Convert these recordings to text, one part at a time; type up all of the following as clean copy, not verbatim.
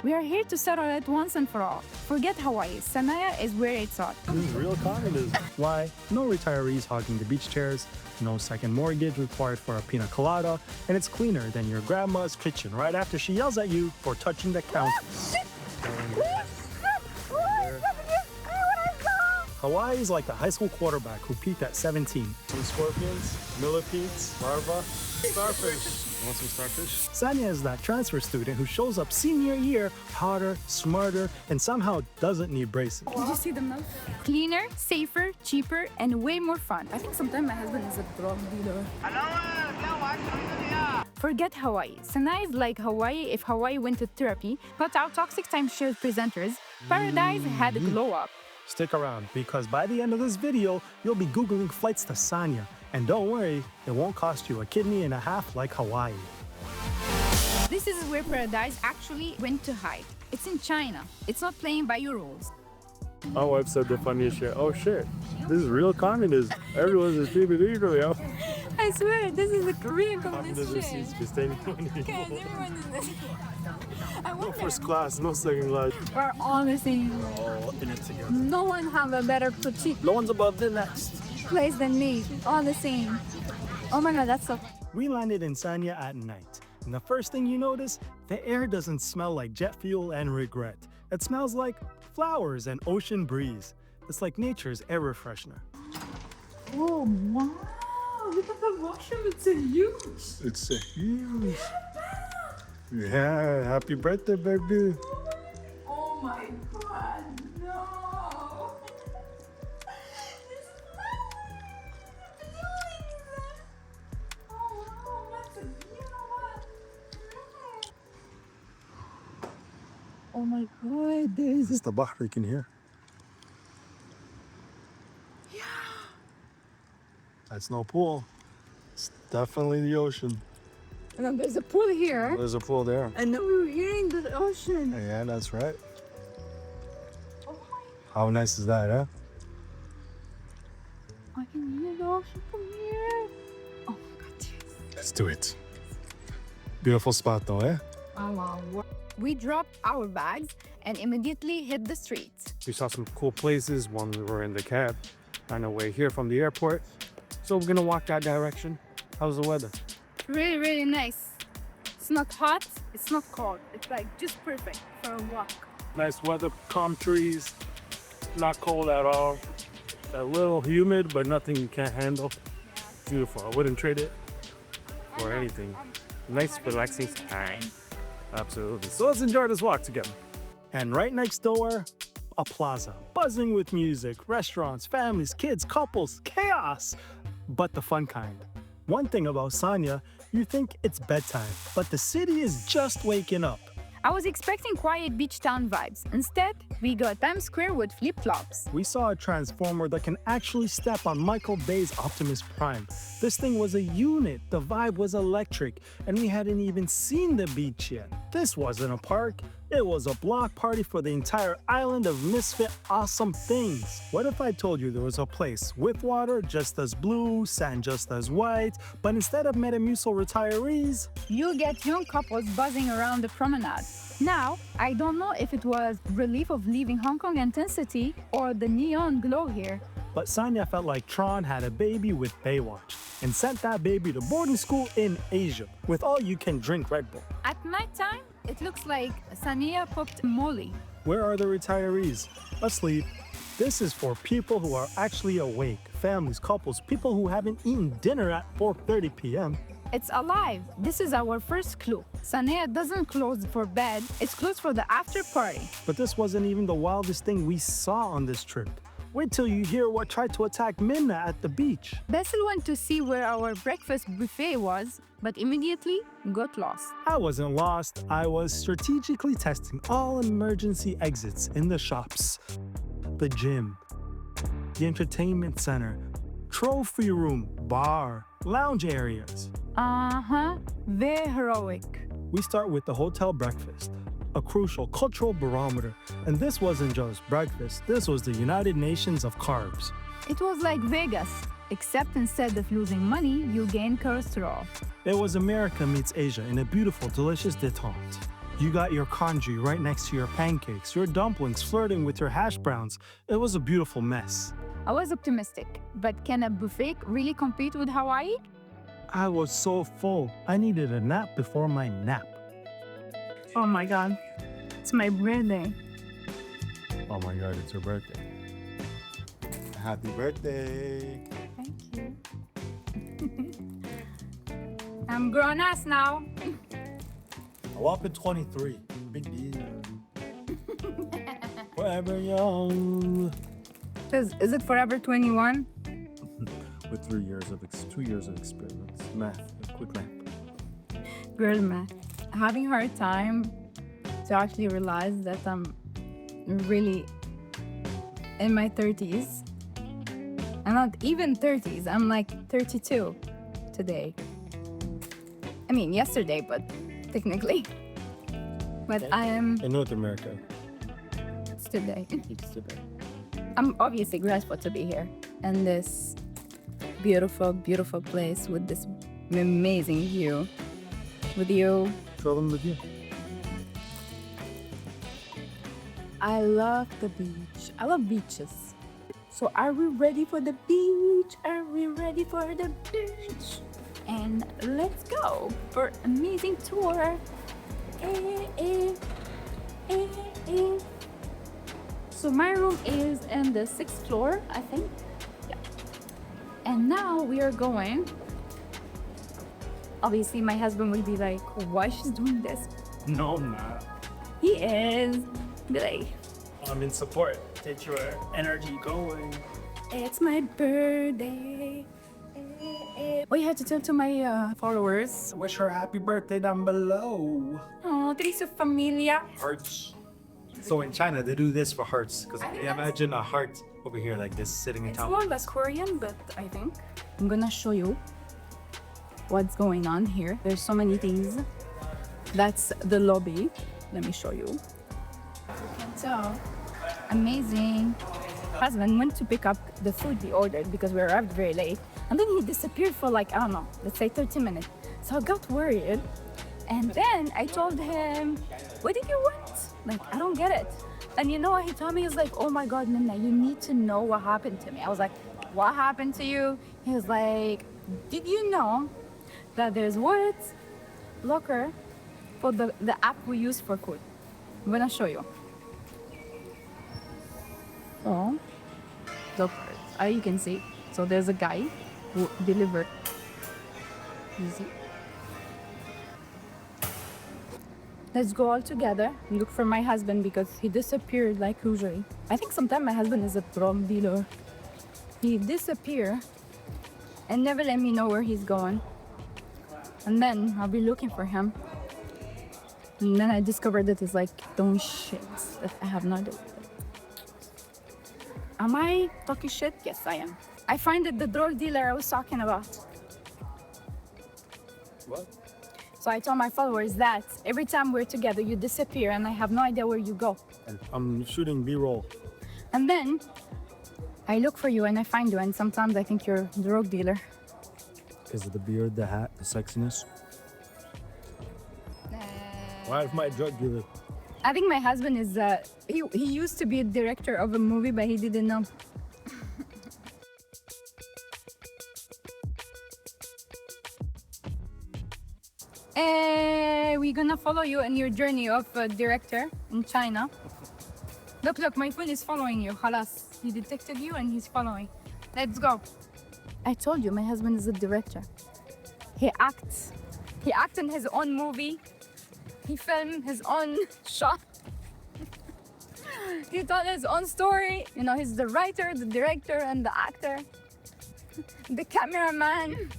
We are here to settle it once and for all. Forget Hawaii. Sanya is where it's at. This is real communism. Why? No retirees hogging the beach chairs, no second mortgage required for a pina colada, and it's cleaner than your grandma's kitchen right after she yells at you for touching the counter. Hawaii is like the high school quarterback who peaked at 17. Some scorpions, millipedes, larvae, starfish. You want some starfish? Sanya is that transfer student who shows up senior year hotter, smarter, and somehow doesn't need braces. Did you see them now? Cleaner, safer, cheaper, and way more fun. I think sometimes my husband is a drug dealer. Forget Hawaii. Sanya is like Hawaii if Hawaii went to therapy, cut out toxic timeshare presenters. Paradise had a glow up. Stick around, because by the end of this video, you'll be Googling flights to Sanya. And don't worry, it won't cost you a kidney and a half like Hawaii. This is where Paradise actually went to hide. It's in China. It's not playing by your rules. My wife said the funniest shit. Oh shit, this is real communism. Everyone's a stupid equally. I swear, this is a Korean communist shit. Okay, everyone is this. No first class, no second class. We're all the same. All in it together. No one have a better petite No one's above the next. place than me. All the same. Oh my god, that's so... We landed in Sanya at night. And the first thing you notice, the air doesn't smell like jet fuel and regret. It smells like flowers and ocean breeze. It's like nature's air freshener. Oh wow! Look at the washroom, it's a huge! It's a huge. Yeah, happy birthday, baby. Oh my god, no! Oh wow, that's a Oh my god, Is this the bahr you can hear? Yeah! That's no pool. It's definitely the ocean. And then there's a pool here. There's a pool there. And then we were hearing the ocean. Yeah, that's right. Oh my, How nice is that, huh? I can hear the ocean from here. Oh my god, yes. Let's do it. Beautiful spot though, eh? Oh wow. We dropped our bags and immediately hit the streets. We saw some cool places when we were in the cab on our way here from the airport. So we're gonna walk that direction. How's the weather? Really, really nice. It's not hot, it's not cold. It's like just perfect for a walk. Nice weather, calm trees, not cold at all. A little humid, but nothing you can't handle. Beautiful. I wouldn't trade it for anything. Nice, relaxing time. Absolutely. So let's enjoy this walk together. And right next door, a plaza, buzzing with music, restaurants, families, kids, couples, chaos, but the fun kind. One thing about Sanya, you think it's bedtime, but the city is just waking up. I was expecting quiet beach town vibes. Instead, we got Times Square with flip-flops. We saw a transformer that can actually step on Michael Bay's Optimus Prime. This thing was a unit, the vibe was electric, and we hadn't even seen the beach yet. This wasn't a park, it was a block party for the entire island of misfit awesome things. What if I told you there was a place with water just as blue, sand just as white, but instead of Metamucil retirees, You get young couples buzzing around the promenade. Now, I don't know if it was relief of leaving Hong Kong intensity or the neon glow here. but Sanya felt like Tron had a baby with Baywatch and sent that baby to boarding school in Asia with all you can drink Red Bull. At nighttime, it looks like Sanya popped Molly. Where are the retirees? Asleep. This is for people who are actually awake, families, couples, people who haven't eaten dinner at 4:30 p.m. It's alive. This is our first clue. Sanya doesn't close for bed, it's closed for the after party. But this wasn't even the wildest thing we saw on this trip. Wait till you hear what tried to attack Minna at the beach. Basil went to see where our breakfast buffet was, but immediately got lost. I wasn't lost, I was strategically testing all emergency exits in the shops, the gym, the entertainment center, trophy room, bar, lounge areas. Very heroic. We start with the hotel breakfast, a crucial cultural barometer. And this wasn't just breakfast, this was the United Nations of carbs. It was like Vegas, except instead of losing money, you gain cholesterol. It was America meets Asia in a beautiful, delicious détente. You got your congee right next to your pancakes, your dumplings flirting with your hash browns. It was a beautiful mess. I was optimistic, but can a buffet really compete with Hawaii? I was so full. I needed a nap before my nap. Oh my god, it's my birthday. Oh my God, it's her birthday. Happy birthday. Thank you. I'm grown ass now. A whopping 23. Big deal. Forever young. Is it forever 21? With 2 years of experience. Math, quick math. Girl math. Having a hard time to actually realize that I'm really in my 30s. I'm not even 30s, I'm like 32 today. I mean, yesterday, but technically. But I am In North America. it's today. It's today. I'm obviously grateful to be here in this beautiful, beautiful place with this amazing view. With you. Traveling with you. I love the beach. I love beaches. So are we ready for the beach? Are we ready for the beach? And let's go for amazing tour. So my room is in the 6th floor, I think. Yeah. And now we are going. Obviously, my husband will be like, why she's doing this? No, I'm not. He is. Be like, I'm in support. Get your energy going. it's my birthday. Oh, you have to tell to my followers. Wish her happy birthday down below. Oh, Triso Familia. Hearts. So in China, they do this for hearts. Because I think that's- imagine a heart over here like this sitting in It's town. more or less Korean, but I think. I'm gonna show you what's going on here. There's so many things. That's the lobby. Let me show you. So, amazing. Husband went to pick up the food we ordered because we arrived very late. And then he disappeared for like, I don't know, let's say 30 minutes. So I got worried. And then I told him, what did you want? Like, I don't get it. And you know what he told me? He's like, oh my God, Minna, you need to know what happened to me. I was like, what happened to you? He was like, did you know that there's words blocker for the app we use for food? I'm gonna show you. So, look, you can see. So there's a guy who delivered. Easy. Let's go all together and look for my husband because he disappeared like usually. I think sometimes my husband is a drug dealer. He disappeared and never let me know where he's going. And then I'll be looking for him. And then I discovered that it's like doing shit that I have no idea. Am I talking shit? Yes, I am. I find it the drug dealer I was talking about. What? So I told my followers that every time we're together, you disappear and I have no idea where you go. And I'm shooting B-roll. And then I look for you and I find you, and sometimes I think you're a drug dealer. Is it the beard, the hat, the sexiness? Why is my drug dealer? I think my husband is, he used to be a director of a movie, but he didn't know. We're gonna follow you in your journey of director in China. Look, my phone is following you. Halas. He detected you and he's following. Let's go. I told you, my husband is a director. He acts. He acts in his own movie. He filmed his own shot. He told his own story. You know, he's the writer, the director, and the actor. The cameraman.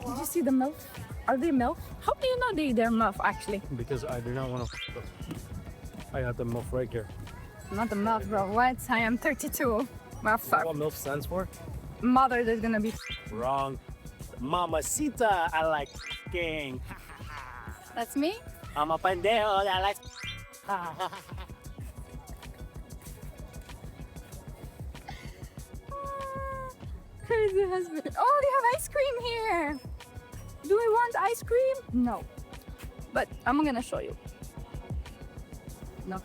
Did you see the MILF? Are they MILF? How do you know they're MILF actually? Because I do not want to. I got the MILF right here. Not the MILF, bro. What? I am 32. Motherfucker. What MILF stands for? Mother, there's gonna be. Wrong. Mamacita, I like king. That's me? I'm a pendejo, I like. Crazy husband. Oh, they have ice cream here. Do we want ice cream? No. But I'm gonna show you. Look.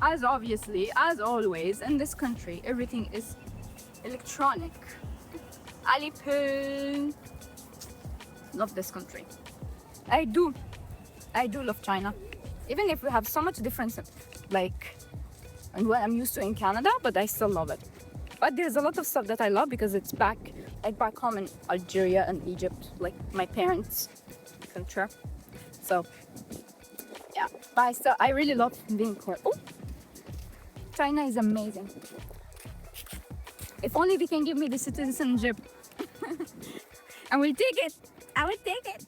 As always, in this country, everything is electronic. Alipay. Love this country. I do love China. Even if we have so much difference, like, and what I'm used to in Canada, but I still love it. But there's a lot of stuff that I love because it's back home in Algeria and Egypt, like my parents' culture. So, yeah. But I really love being here. Oh, China is amazing. If only they can give me the citizenship, I will take it. I will take it.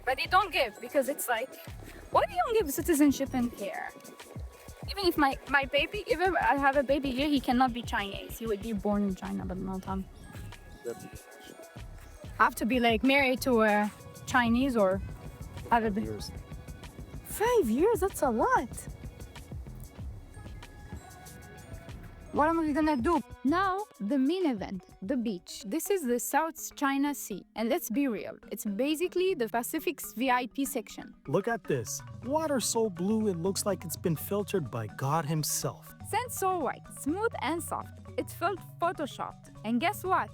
But they don't give because it's like, why do you don't give citizenship in here? Even if my baby, even I have a baby here, he cannot be Chinese. He would be born in China, but not have to be like married to a Chinese or have a 5 years. That's a lot. What am I gonna do? Now, the main event, the beach. This is the South China Sea. And let's be real, it's basically the Pacific's VIP section. Look at this. Water so blue it looks like it's been filtered by God himself. Sand so white, smooth and soft. It felt photoshopped. And guess what?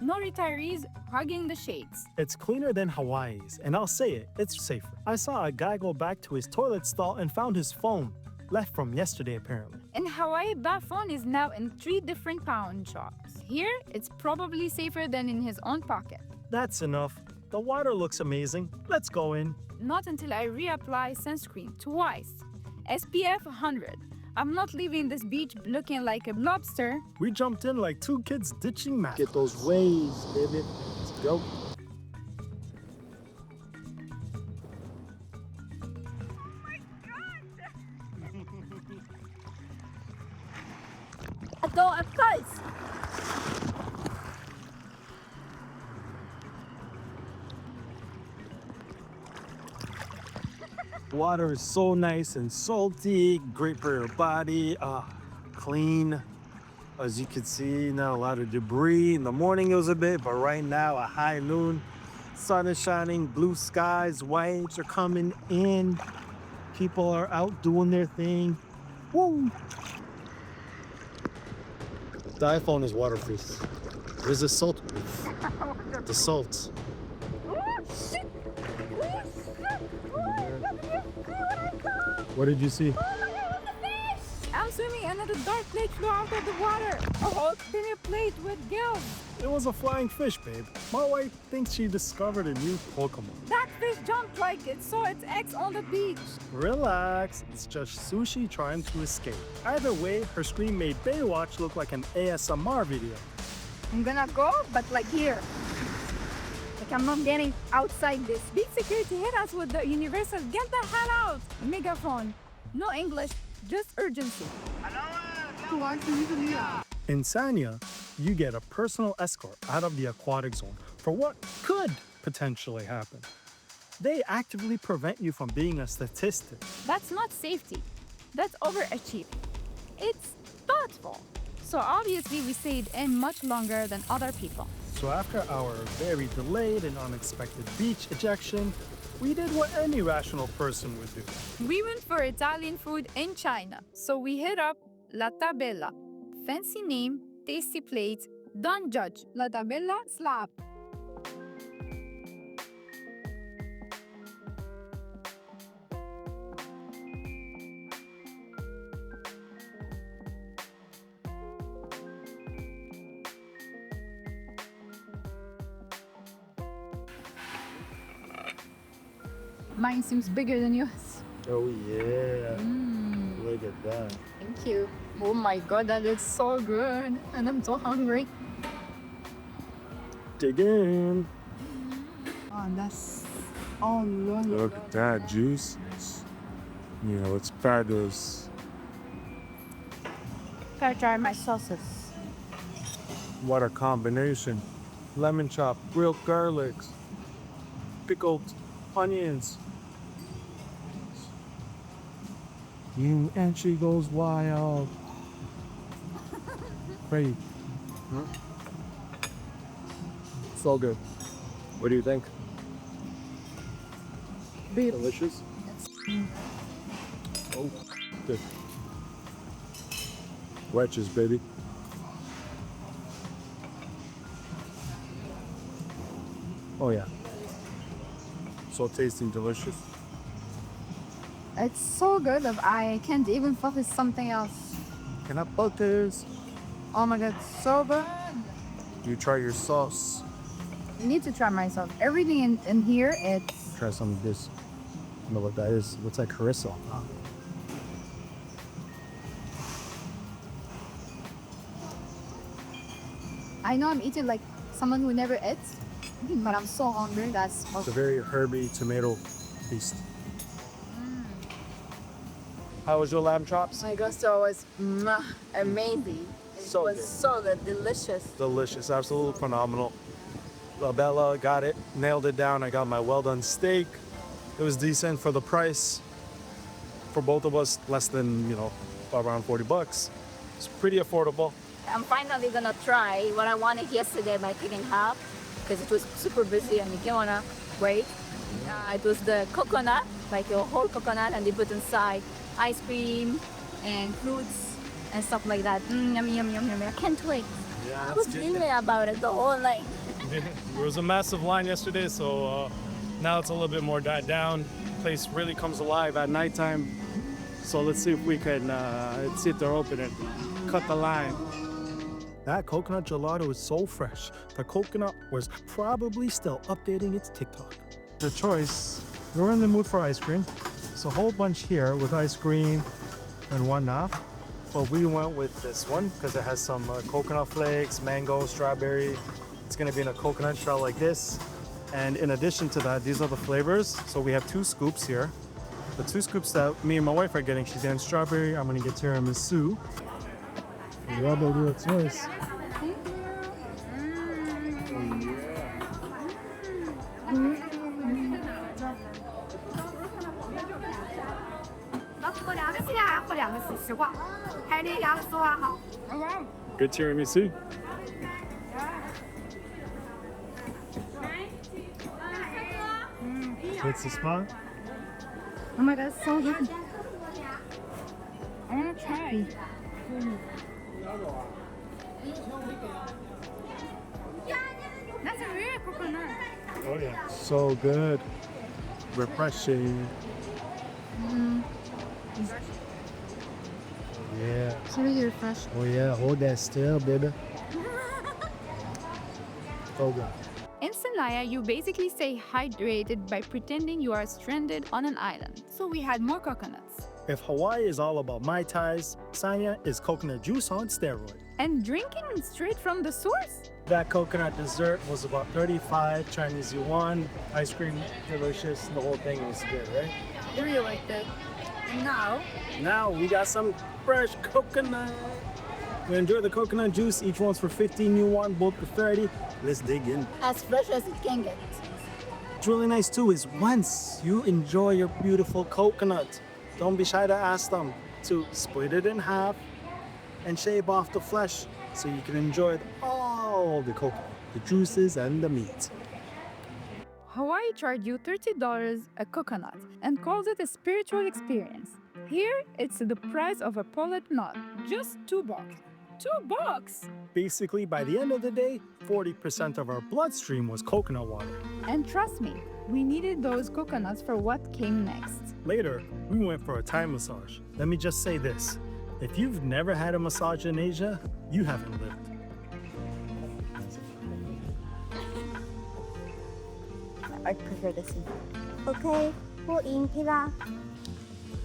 No retirees hugging the shades. It's cleaner than Hawaii's, and I'll say it, it's safer. I saw a guy go back to his toilet stall and found his phone. Left from yesterday, apparently. In Hawaii, that phone is now in 3 different pawn shops. Here, it's probably safer than in his own pocket. That's enough. The water looks amazing. Let's go in. Not until I reapply sunscreen twice. SPF 100. I'm not leaving this beach looking like a lobster. We jumped in like 2 kids ditching math. Get those waves, baby. Let's go. Go up close. Water is so nice and salty, great for your body, clean. As you can see, not a lot of debris. In the morning it was a bit, but right now, a high noon, sun is shining, blue skies, waves are coming in. People are out doing their thing. Woo! The iPhone is waterproof. There's a salt proof. The salt. What did you see? I'm swimming and a dark plate flew out of the water. A whole tiny plate with gills. It was a flying fish, babe. My wife thinks she discovered a new Pokemon. That fish jumped like it saw its ex on the beach. Relax, it's just sushi trying to escape. Either way, her scream made Baywatch look like an ASMR video. I'm gonna go, but like here. Like I'm not getting outside this. Big security hit us with the universal get the hell out megaphone. No English, just urgency. In Sanya, you get a personal escort out of the aquatic zone for what could potentially happen. They actively prevent you from being a statistic. That's not safety. That's overachieving. It's thoughtful. So obviously we stayed in much longer than other people. So after our very delayed and unexpected beach ejection, we did what any rational person would do. We went for Italian food in China. So we hit up Laabella. Fancy name, tasty plates, don't judge. Laabella slap. Mine seems bigger than yours. Oh yeah. Look at that. Thank you. Oh my god, that looks so good. And I'm so hungry. Dig in. Oh, that's... Oh, Lord. Look at that juice. You know, it's fabulous. Gotta try my sauces. What a combination. Lemon chop, grilled garlics, pickled onions. And she goes wild. Great. So good. What do you think? Beef. Delicious? Oh, good. Wedges, baby. Oh yeah. So tasty and delicious. It's so good that I can't even focus something else. Can I focus? Oh my god, so good. You try your sauce. I need to try myself. Everything in here, it's... Try some of this. I don't know what that is. What's that, harissa? I know I'm eating like someone who never eats, but I'm so hungry. That's It's a very herby tomato feast. How was your lamb chops? my gusto was amazing. It So was good. so good, delicious. Delicious, absolutely phenomenal. Laabella got it, nailed it down. I got my well done steak. It was decent for the price. For both of us, less than, around 40 bucks. It's pretty affordable. I'm finally gonna try what I wanted yesterday by taking half because it was super busy and you can't wanna wait. It was the coconut, like a whole coconut, and they put inside ice cream and fruits and stuff like that. Yummy, yummy, yummy, yummy. I can't wait. Yeah, I was dreaming about it the whole night. There was a massive line yesterday, so now it's a little bit more died down. Place really comes alive at nighttime. So let's see if we can see if they're open and cut the line. That coconut gelato is so fresh. The coconut was probably still updating its TikTok. The choice, we're in the mood for ice cream. It's a whole bunch here with ice cream and whatnot. But we went with this one because it has some coconut flakes, mango, strawberry. It's gonna be in a coconut shell like this. And in addition to that, these are the flavors. So we have 2 scoops here. The 2 scoops that me and my wife are getting, she's getting strawberry. I'm gonna get tiramisu. You're able to do a choice. Good tiramisu. What's the spot? Oh my god, so good. I wanna try. That's a real coconut. Oh yeah. So good. Refreshing. Yeah. It's really refreshing. Oh yeah. Hold that still, baby. So good. In Sanya, you basically stay hydrated by pretending you are stranded on an island. So we had more coconuts. If Hawaii is all about Mai Tais, Sanya is coconut juice on steroid. And drinking straight from the source? That coconut dessert was about 35 Chinese yuan. Ice cream, delicious. The whole thing was good, right? I really like that. And Now we got some fresh coconut. We enjoy the coconut juice. Each one's for 15 yuan, both for 30. Let's dig in. As fresh as it can get. What's really nice too is once you enjoy your beautiful coconut, don't be shy to ask them to split it in half and shave off the flesh so you can enjoy all the coconut, the juices and the meat. Hawaii charged you $30 a coconut and calls it a spiritual experience. Here, it's the price of a pollet nut, just $2. $2! Basically, by the end of the day, 40% of our bloodstream was coconut water. And trust me, we needed those coconuts for what came next. Later, we went for a Thai massage. Let me just say this. If you've never had a massage in Asia, you haven't lived. I prefer this one. Okay, 不饮品啦。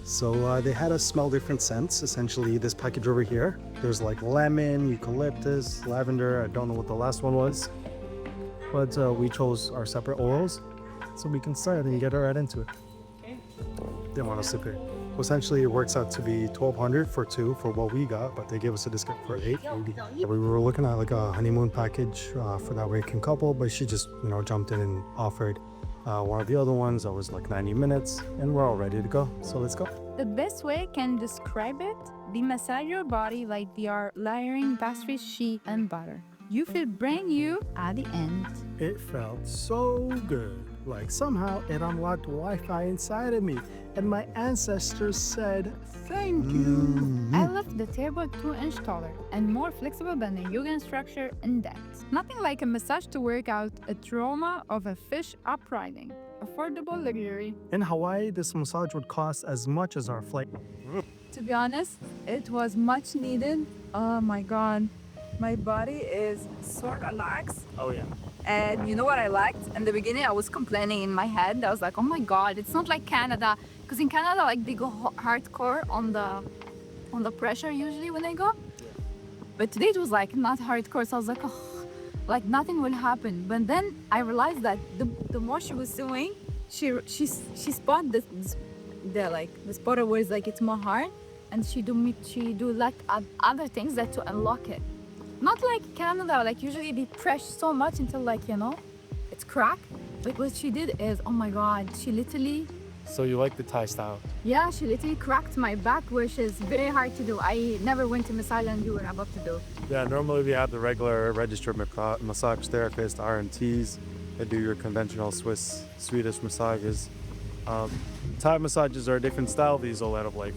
So they had us smell different scents. Essentially, this package over here, there's like lemon, eucalyptus, lavender. I don't know what the last one was. But we chose our separate oils so we can start and get right into it. Didn't want to sip it. Essentially, it works out to be $1,200 for 2 for what we got, but they gave us a discount for $880. We were looking at like a honeymoon package for that American couple, but she just, jumped in and offered one of the other ones that was like 90 minutes, and we're all ready to go. So let's go. The best way I can describe it, they massage your body like they are layering pastry, sheet, and butter. You feel brand new at the end. It felt so good. Like somehow it unlocked Wi-Fi inside of me, and my ancestors said, "Thank you." I left the table 2 inch taller and more flexible than a yoga instructor in that. Nothing like a massage to work out a trauma of a fish uprising. Affordable luxury. In Hawaii, this massage would cost as much as our flight. To be honest, it was much needed. Oh my god. My body is so relaxed. Oh yeah. And you know what I liked? In the beginning, I was complaining in my head. I was like, oh my god, it's not like Canada. Because in Canada, like they go hardcore on the pressure usually when they go. But today it was like not hardcore. So I was like, oh, like nothing will happen. But then I realized that the more she was doing, she spot the spotter where it's like it's more hard, and she do like other things that to unlock it. Not like Canada, like usually they press so much until like, it's cracked. But what she did is, oh my god, she literally, So you like the Thai style? yeah, she literally cracked my back, which is very hard to do. I never went to massage and do what I'm about to do. Yeah, normally we have the regular registered massage therapist, RMTs. They do your conventional Swedish massages. Thai massages are a different style. These will have like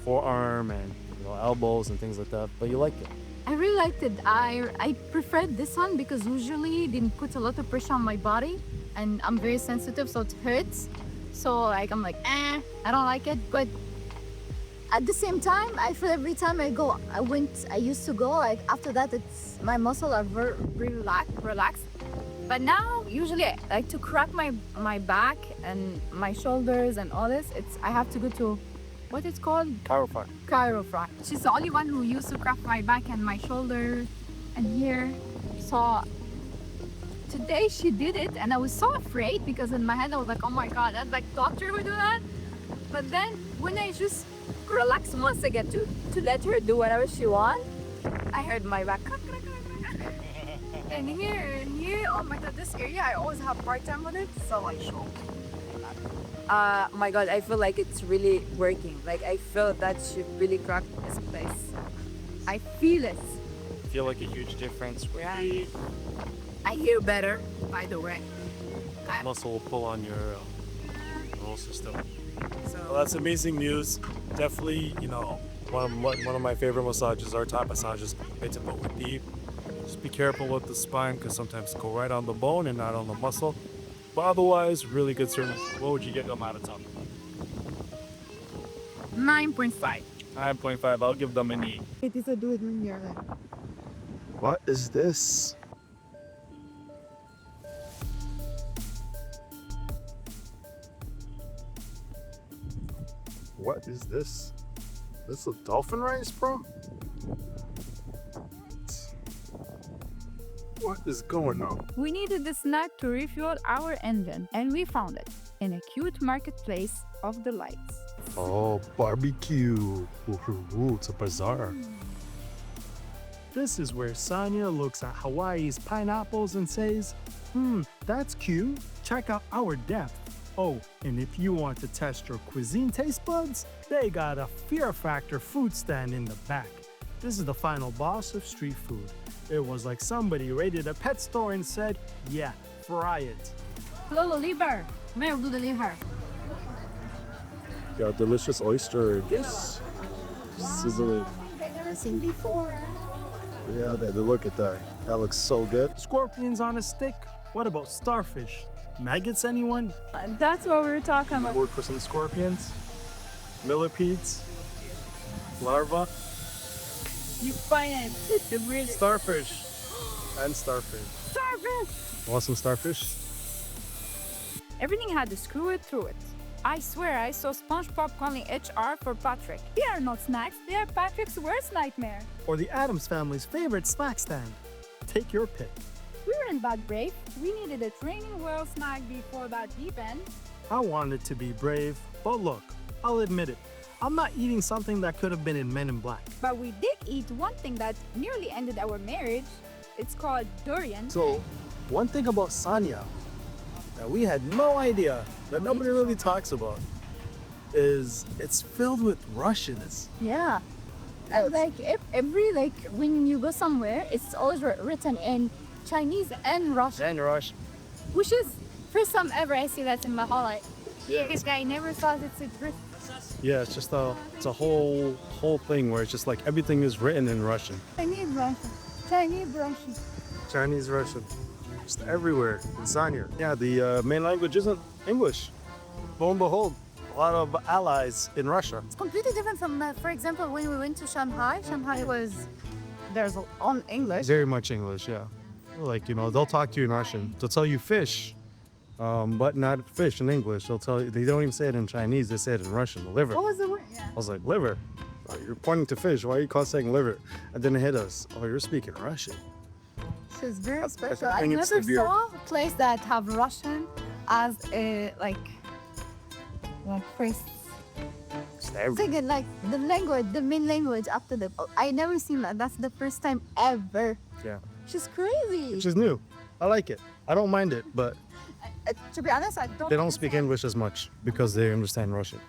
forearm and elbows and things like that. But you like it. I really liked it. I preferred this one because usually they didn't put a lot of pressure on my body, and I'm very sensitive, so it hurts. So like I'm like, I don't like it. But at the same time, I feel every time I used to go, like after that, it's my muscles are very relaxed. But now, usually, I like to crack my back and my shoulders and all this. I have to go to, what it's called? Chiropractor. She's the only one who used to crack my back and my shoulders and here. So today she did it, and I was so afraid because in my head I was like, oh my god, that like doctor would do that. But then when I just relaxed once again to let her do whatever she wants, I heard my back. And here, oh my god, this area I always have hard time with it, so I show. My god, I feel like it's really working. Like I feel that she really cracked this place. I feel it. Feel like a huge difference. Yeah. I hear better, by the way. Muscle will pull on your nervous system. So Well, that's amazing news. Definitely, one of my favorite massages are Thai massages. They tip it with deep. Just be careful with the spine because sometimes go right on the bone and not on the muscle. But otherwise, really good service. What would you get them out of top? 9.5. 9.5. I'll give them an 8. It is a do it when you're there. What is this? What is this? This is dolphin rice, bro? What is going on? We needed a snack to refuel our engine, and we found it in a cute marketplace of the lights. Oh, barbecue. Ooh, it's a bazaar. This is where Sanya looks at Hawaii's pineapples and says, that's cute. Check out our depth. Oh, and if you want to test your cuisine taste buds, they got a Fear Factor food stand in the back. This is the final boss of street food. It was like somebody raided a pet store and said, yeah, fry it. Lolo liver. Meron do the liver. Got delicious oyster. Yes. Sizzling. Never seen before. Yeah, look at that. That looks so good. Scorpions on a stick. What about starfish? Maggots, anyone? That's what we were talking about. Work for some scorpions, millipedes, larvae, You find it. The weird starfish, and starfish. starfish. Want some starfish? Everything had to screw it through it. I swear I saw SpongeBob calling HR for Patrick. They are not snacks, they are Patrick's worst nightmare. Or the Addams family's favorite snack stand. Take your pick. We weren't that brave. We needed a training whale snack before that deep end. I wanted to be brave, but look, I'll admit it. I'm not eating something that could have been in Men in Black. But we did eat one thing that nearly ended our marriage. It's called durian. So, one thing about Sanya that we had no idea, that nobody really talks about, is it's filled with rushes. Yeah. Like every like when you go somewhere, it's always written in Chinese and Russian, And rush. which is first time ever I see that in my whole life. Yeah, this guy never thought it's a Brit. Yeah, it's a whole thing where it's just like everything is written in Russian. Chinese Russian, Chinese Russian. Chinese, Russian, just everywhere in Sanya. Yeah, the main language isn't English. Lo and behold, a lot of allies in Russia. It's completely different from, for example, when we went to Shanghai. Shanghai was there's on English. Very much English, yeah. Like, you know, they'll talk to you in Russian. They'll tell you fish, but not fish in English. They'll tell you, they don't even say it in Chinese, they say it in Russian, liver. What was the word? Yeah. I was like, liver? Oh, you're pointing to fish, why are you saying liver? And then it hit us. Oh, you're speaking Russian. She's very special. I I think never it's severe. saw a place that have Russian as a like first second, like the language, the main language after the. I never seen that. That's the first time ever. Yeah. She's crazy. Which is new. I like it. I don't mind it, but To be honest, I don't. they don't speak understand. English as much because they understand Russian.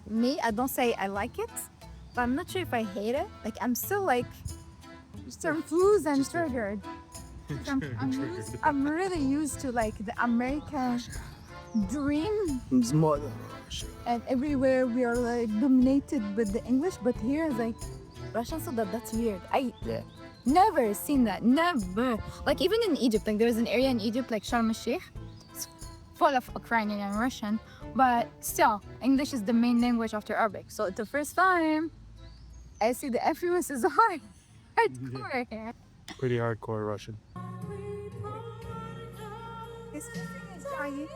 Me, I don't say I like it, but I'm not sure if I hate it. Like I'm still like confused and triggered. I'm really used to like the American dream, and everywhere we are like dominated with the English, but here is like Russian, so that's weird. Yeah. Never seen that, never. Like even in Egypt, like there's an area in Egypt like Sharm el-Sheikh, it's full of Ukrainian and Russian, but still English is the main language after Arabic. So it's the first time I see the influence is hardcore here. Pretty hardcore Russian. This thing is giant.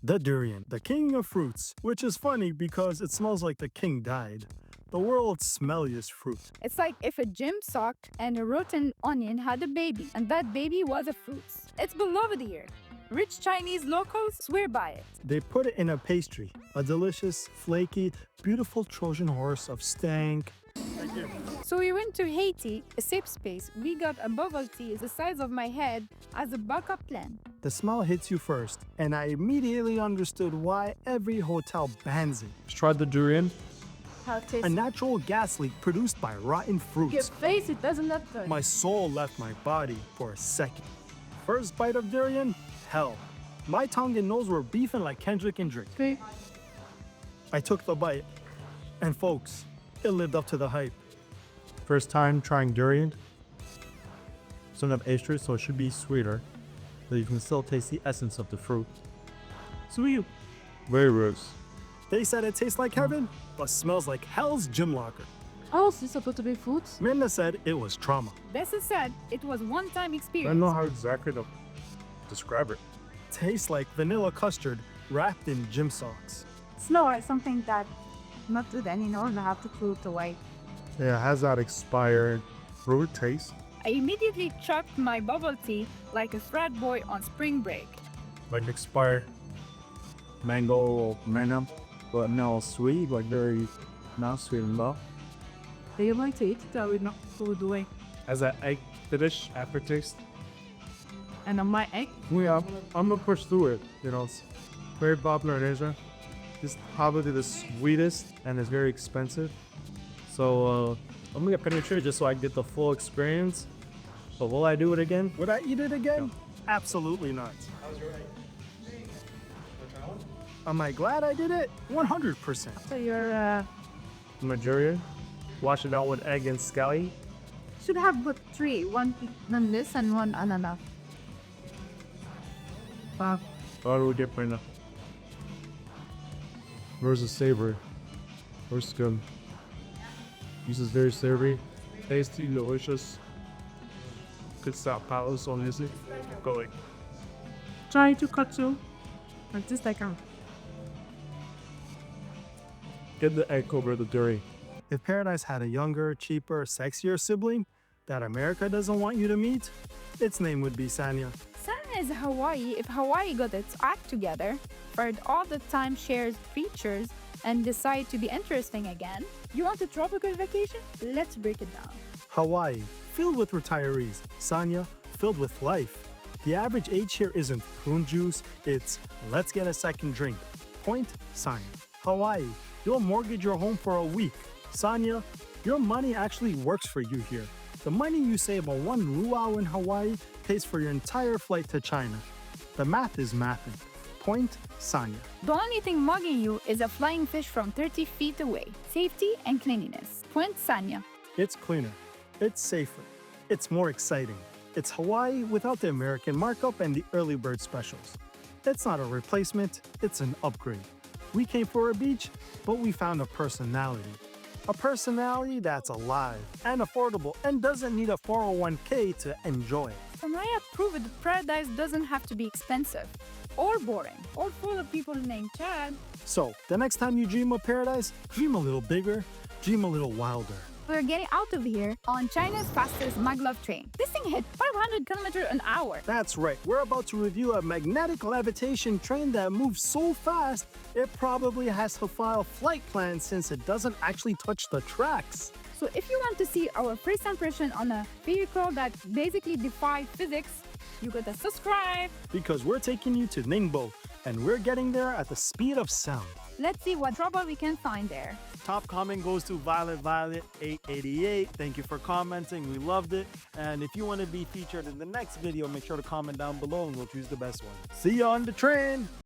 The durian, the king of fruits, which is funny because it smells like the king died. The world's smelliest fruit. It's like if a gym sock and a rotten onion had a baby, and that baby was a fruit. It's beloved here. Rich Chinese locals swear by it. They put it in a pastry, a delicious, flaky, beautiful Trojan horse of stank. So we went to Haiti, a safe space. We got a bubble tea the size of my head as a backup plan. The smell hits you first, and I immediately understood why every hotel bans it. Try the durian. How it A tastes. natural gas leak produced by rotten Your fruits. face, it doesn't look good. My soul left my body for a second. First bite of durian, hell. My tongue and nose were beefing like Kendrick and Drake. Okay. I took the bite, and folks, it lived up to the hype. First time trying durian. It's not extra, so it should be sweeter, but you can still taste the essence of the fruit. Sweet. Very rose. They said it tastes like heaven, but smells like hell's gym locker. How is this supposed to be food? Mirna said it was trauma. Bessie said it was one-time I experience. don't know how exactly to describe it. Tastes like vanilla custard wrapped in gym socks. Slow is something that not good anymore. I have to throw it away. Yeah, it has that expired fruit taste. I immediately chucked my bubble tea like a frat boy on spring break. Like expired mango venom, but no sweet, like very not sweet enough. Do you like to eat it? I will not throw it away. Has that egg finish aftertaste. And on my egg, Yeah, I'm gonna push through it. You know, it's very popular in Asia. It's probably the sweetest and it's very expensive. So I'm gonna get penetrated just so I get the full experience. But will I do it again? Would I eat it again? Absolutely not. Am I glad I did it? 100%. so you're Majorian. Wash it out with egg and scallion. should have put three. One on this and one ananas. Wow. Totally different. Where's the savory? Where's good? This is very savory, tasty, delicious. Good stop palace on this. Going. Try to cut through. Like this, like Get the egg over the durian. If Paradise had a younger, cheaper, sexier sibling that America doesn't want you to meet, its name would be Sanya. Sanya is Hawaii if Hawaii got its act together, for it all the time shares features, and decide to be interesting again. You want a tropical vacation? Let's break it down. Hawaii, filled with retirees. Sanya, filled with life. The average age here isn't prune juice, it's let's get a second drink. Point Sanya. Hawaii, you'll mortgage your home for a week. Sanya, your money actually works for you here. The money you save on one luau in Hawaii pays for your entire flight to China. The math is mathing. Point Sanya. The only thing mugging you is a flying fish from 30 feet away. Safety and cleanliness. Point Sanya. It's cleaner. It's safer. It's more exciting. It's Hawaii without the American markup and the early bird specials. It's not a replacement, it's an upgrade. We came for a beach, but we found a personality. A personality that's alive and affordable and doesn't need a 401k to enjoy it. Samaya proved that paradise doesn't have to be expensive, or boring, or full of people named Chad. So, the next time you dream of paradise, dream a little bigger, dream a little wilder. We're getting out of here on China's fastest maglev train. This thing hit 500 kilometers an hour. That's right, we're about to review a magnetic levitation train that moves so fast, it probably has to file flight plans since it doesn't actually touch the tracks. So if you want to see our first impression on a vehicle that basically defies physics, you gotta subscribe. Because we're taking you to Ningbo, and we're getting there at the speed of sound. Let's see what trouble we can find there. Top comment goes to Violet 888. Thank you for commenting. We loved it. And if you want to be featured in the next video, make sure to comment down below and we'll choose the best one. See you on the train.